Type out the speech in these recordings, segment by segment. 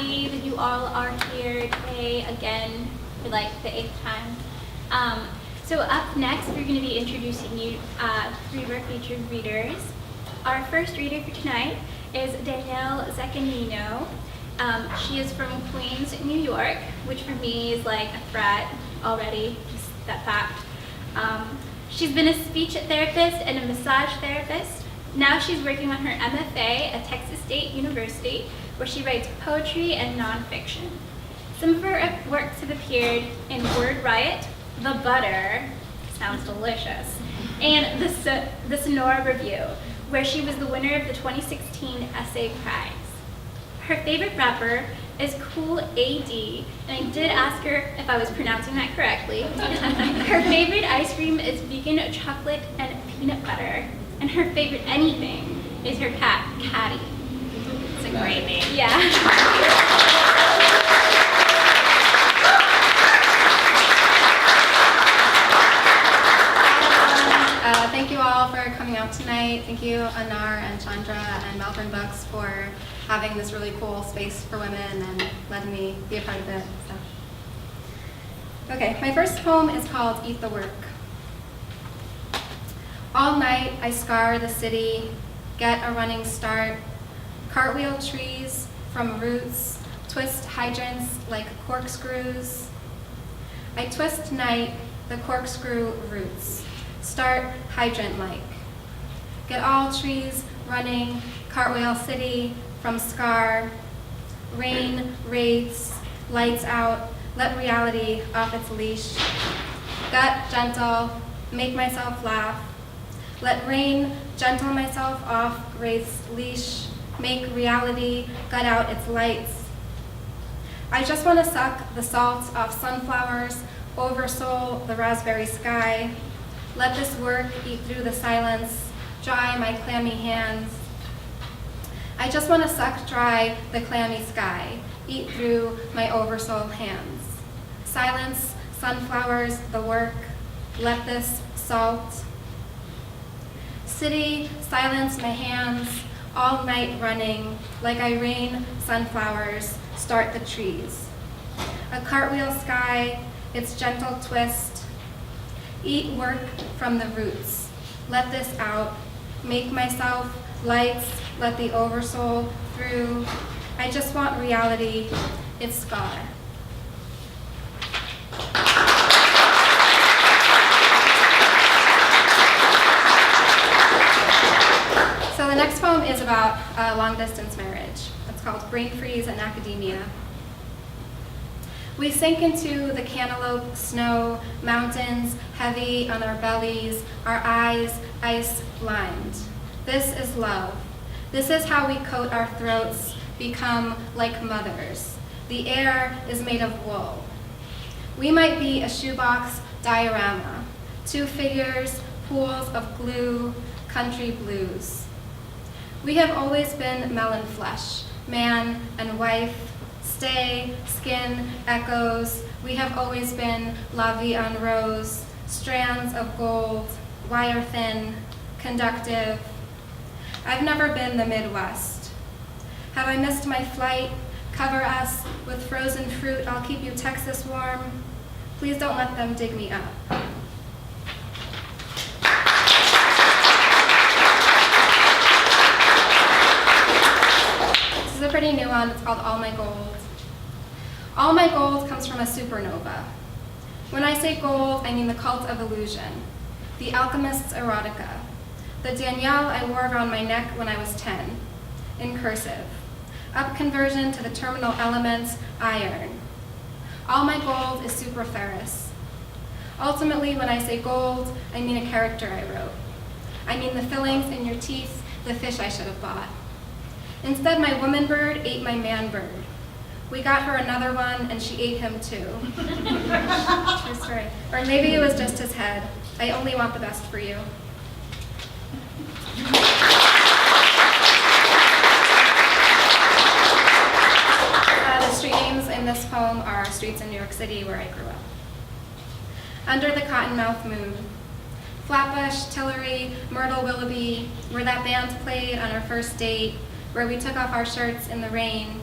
happy that you all are here today again for like the 8th time. So up next, we're going to be introducing you 3 of our featured readers. Our first reader for tonight is Danielle Zaccagnino. She is from Queens, New York, which for me is like a threat already, just that fact. She's been a speech therapist and a massage therapist. Now she's working on her MFA at Texas State University, where she writes poetry and nonfiction. Some of her works have appeared in Word Riot, The Butter, sounds delicious, and the Sonora Review, where she was the winner of the 2016 Essay Prize. Her favorite rapper is Cool AD, and I did ask her if I was pronouncing that correctly. Her favorite ice cream is vegan chocolate and peanut butter, and her favorite anything is her cat, Caddy. It's a great name. Yeah. Thank you all for coming out tonight. Thank you, Anar and Chandra and Malvern Books for having this really cool space for women and letting me be a part of it. Okay, my first poem is called Eat the Work. All night I scour the city, get a running start, cartwheel trees from roots, twist hydrants like corkscrews. I twist night the corkscrew roots, start hydrant-like. Get all trees running, cartwheel city from scar. Rain, wraiths, lights out, let reality off its leash. Gut gentle, make myself laugh. Let rain gentle myself off wraith's leash, make reality gut out its lights. I just want to suck the salt off sunflowers, oversoul the raspberry sky. Let this work eat through the silence, dry my clammy hands. I just want to suck dry the clammy sky, eat through my oversoul hands. Silence, sunflowers, the work, let this salt. City, silence my hands, all night running, like I rain sunflowers, start the trees. A cartwheel sky, its gentle twist. Eat work from the roots. Let this out. Make myself lights. Let the oversoul through. I just want reality. Its scar. So the next poem is about a long-distance marriage. It's called Brain Freeze in Academia. We sink into the cantaloupe snow, mountains heavy on our bellies, our eyes ice blind. This is love. This is how we coat our throats, become like mothers. The air is made of wool. We might be a shoebox diorama, 2 figures, pools of glue, country blues. We have always been melon flesh, man and wife, stay, skin, echoes. We have always been la vie en rose, strands of gold, wire thin, conductive. I've never been the Midwest. Have I missed my flight? Cover us with frozen fruit. I'll keep you Texas warm. Please don't let them dig me up. This is a pretty new one. It's called All My Gold. All my gold comes from a supernova. When I say gold, I mean the cult of illusion, the alchemist's erotica, the Danielle I wore around my neck when I was 10, in cursive, up conversion to the terminal elements, iron. All my gold is superferrous. Ultimately, when I say gold, I mean a character I wrote. I mean the fillings in your teeth, the fish I should have bought. Instead, my woman bird ate my man bird. We got her another one, and she ate him too. True story. Or maybe it was just his head. I only want the best for you. The street names in this poem are streets in New York City where I grew up. Under the Cottonmouth Moon. Flatbush, Tillery, Myrtle Willoughby, where that band played on our first date, where we took off our shirts in the rain.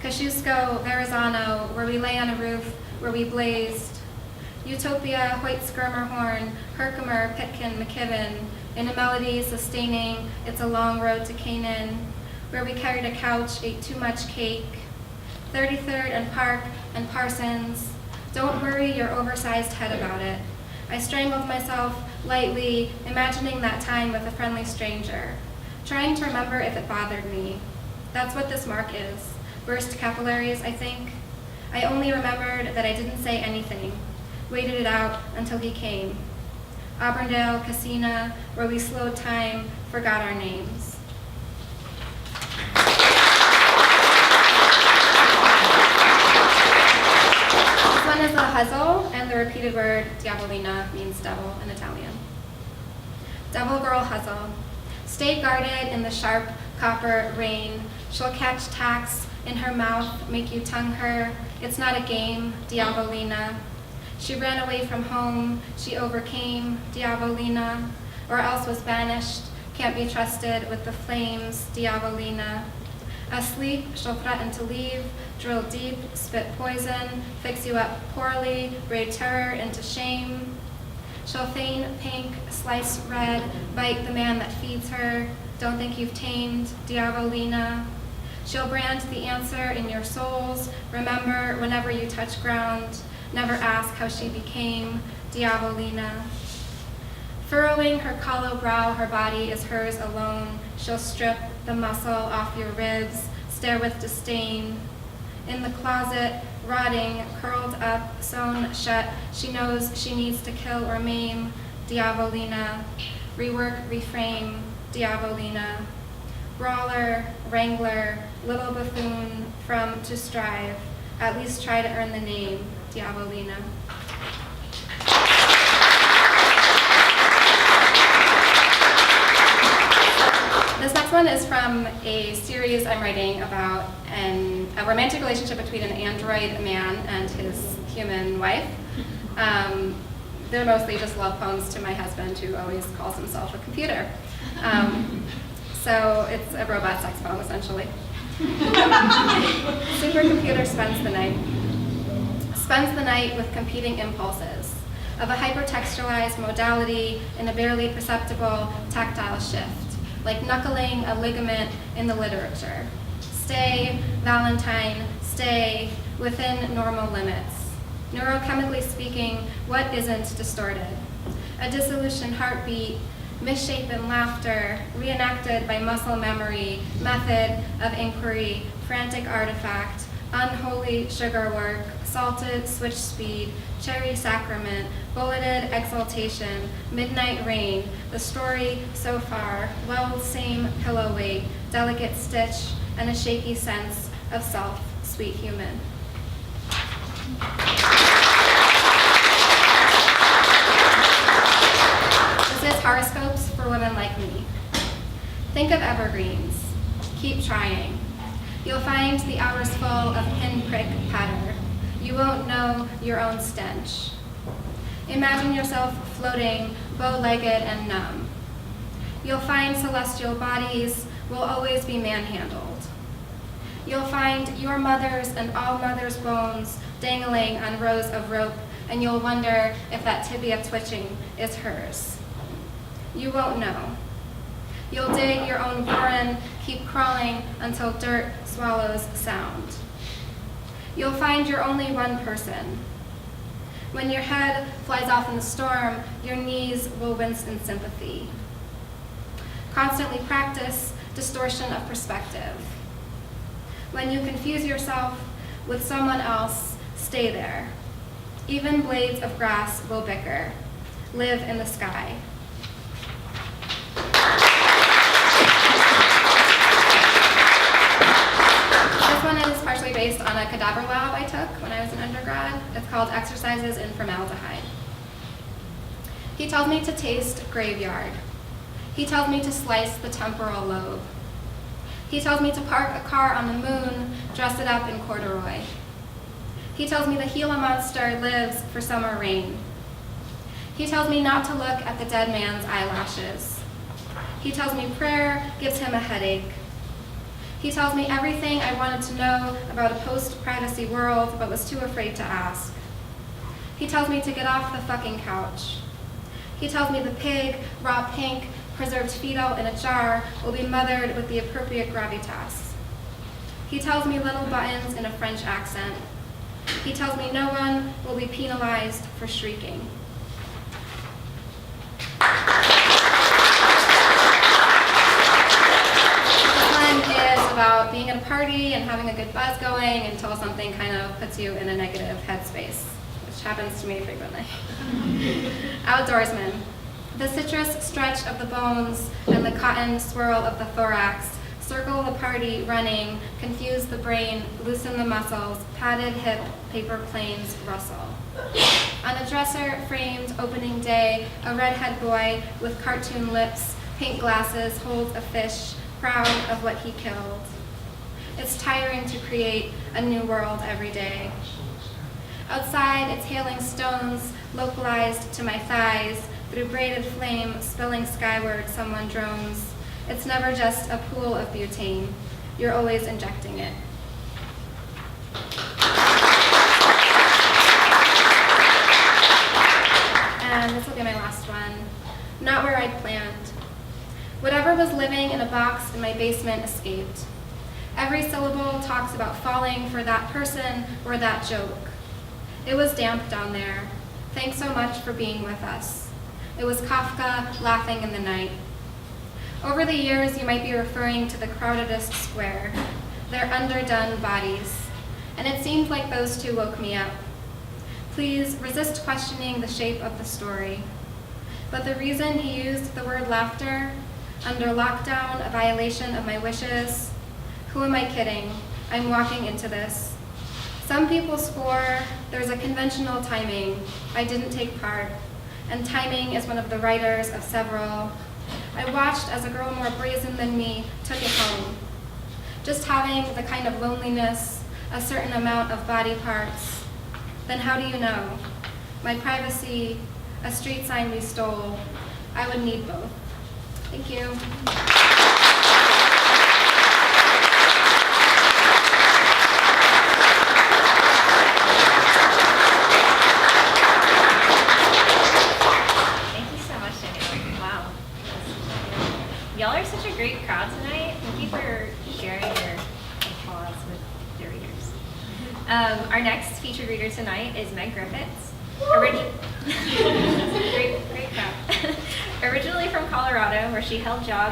Kosciuszko, Verrazano, where we lay on a roof, where we blazed. Utopia, Hoyt, Skirmerhorn, Herkimer, Pitkin, McKibben, in a melody sustaining It's a Long Road to Canaan, where we carried a couch, ate too much cake. 33rd and Park and Parsons, don't worry your oversized head about it. I strangled myself lightly, imagining that time with a friendly stranger, trying to remember if it bothered me. That's what this mark is. Burst capillaries, I think. I only remembered that I didn't say anything, waited it out until he came. Auburndale, Cassina, where we slowed time, forgot our names. This one is a hustle, and the repeated word diavolina means devil in Italian. Devil girl hustle. Stay guarded in the sharp copper rain. She'll catch tacks in her mouth, make you tongue her. It's not a game, diavolina. She ran away from home, she overcame, diavolina, or else was banished, can't be trusted with the flames, diavolina. Asleep, she'll threaten to leave, drill deep, spit poison, fix you up poorly, braid terror into shame. She'll feign pink, slice red, bite the man that feeds her, don't think you've tamed, diavolina. She'll brand the answer in your souls, remember whenever you touch ground, never ask how she became, diavolina. Furrowing her hollow brow, her body is hers alone. She'll strip the muscle off your ribs, stare with disdain. In the closet, rotting, curled up, sewn shut, she knows she needs to kill or maim, diavolina. Rework, reframe, diavolina. Brawler, wrangler, little buffoon, from to strive, at least try to earn the name, diavolina. This next one is from a series I'm writing about a romantic relationship between an android man and his human wife. They're mostly just love poems to my husband, who always calls himself a computer. So it's a robot sex poem, essentially. Supercomputer spends the night with competing impulses of a hypertextualized modality in a barely perceptible tactile shift, like knuckling a ligament in the literature. Stay, Valentine, stay within normal limits. Neurochemically speaking, what isn't distorted? A dissolution heartbeat, misshapen laughter, reenacted by muscle memory, method of inquiry, frantic artifact, unholy sugar work, salted switch speed, cherry sacrament, bulleted exaltation, midnight rain, the story so far, well, same pillow weight, delicate stitch, and a shaky sense of self, sweet human. This is horoscopes for women like me. Think of evergreens. Keep trying. You'll find the hours full of pinprick patter. You won't know your own stench. Imagine yourself floating, bow-legged and numb. You'll find celestial bodies will always be manhandled. You'll find your mother's and all mothers' bones dangling on rows of rope, and you'll wonder if that tibia twitching is hers. You won't know. You'll dig your own burren, keep crawling until dirt swallows sound. You'll find you're only one person. When your head flies off in the storm, your knees will wince in sympathy. Constantly practice distortion of perspective. When you confuse yourself with someone else, stay there. Even blades of grass will bicker. Live in the sky. This one is partially based on a cadaver lab I took when I was an undergrad. It's called Exercises in Formaldehyde. He tells me to taste graveyard. He tells me to slice the temporal lobe. He tells me to park a car on the moon, dress it up in corduroy. He tells me the Gila monster lives for summer rain. He tells me not to look at the dead man's eyelashes. He tells me prayer gives him a headache. He tells me everything I wanted to know about a post-privacy world but was too afraid to ask. He tells me to get off the fucking couch. He tells me the pig, raw pink, preserved fetal in a jar will be mothered with the appropriate gravitas. He tells me little buttons in a French accent. He tells me no one will be penalized for shrieking. This one is about being at a party and having a good buzz going until something kind of puts you in a negative headspace, which happens to me frequently. Outdoorsman. The citrus stretch of the bones and the cotton swirl of the thorax circle the party running, confuse the brain, loosen the muscles, padded hip, paper planes rustle. On a dresser-framed opening day, a redhead boy with cartoon lips, pink glasses holds a fish, proud of what he killed. It's tiring to create a new world every day. Outside, it's hailing stones, localized to my thighs, through braided flame, spilling skyward, someone drones. It's never just a pool of butane. You're always injecting it. And this will be my last one. Not where I'd planned. Whatever was living in a box in my basement escaped. Every syllable talks about falling for that person or that joke. It was damp down there. Thanks so much for being with us. It was Kafka laughing in the night. Over the years, you might be referring to the crowdedest square, their underdone bodies, and it seemed like those two woke me up. Please resist questioning the shape of the story. But the reason he used the word laughter, under lockdown, a violation of my wishes, who am I kidding? I'm walking into this. Some people score, there's a conventional timing. I didn't take part, and timing is one of the writers of several. I watched as a girl more brazen than me took it home. Just having the kind of loneliness, a certain amount of body parts. Then how do you know? My privacy, a street sign we stole. I would need both. Thank you. Y'all are such a great crowd tonight. Thank you for sharing your applause with your readers. Our next featured reader tonight is Meg Griffitts. Great crowd. Originally from Colorado, where she held jobs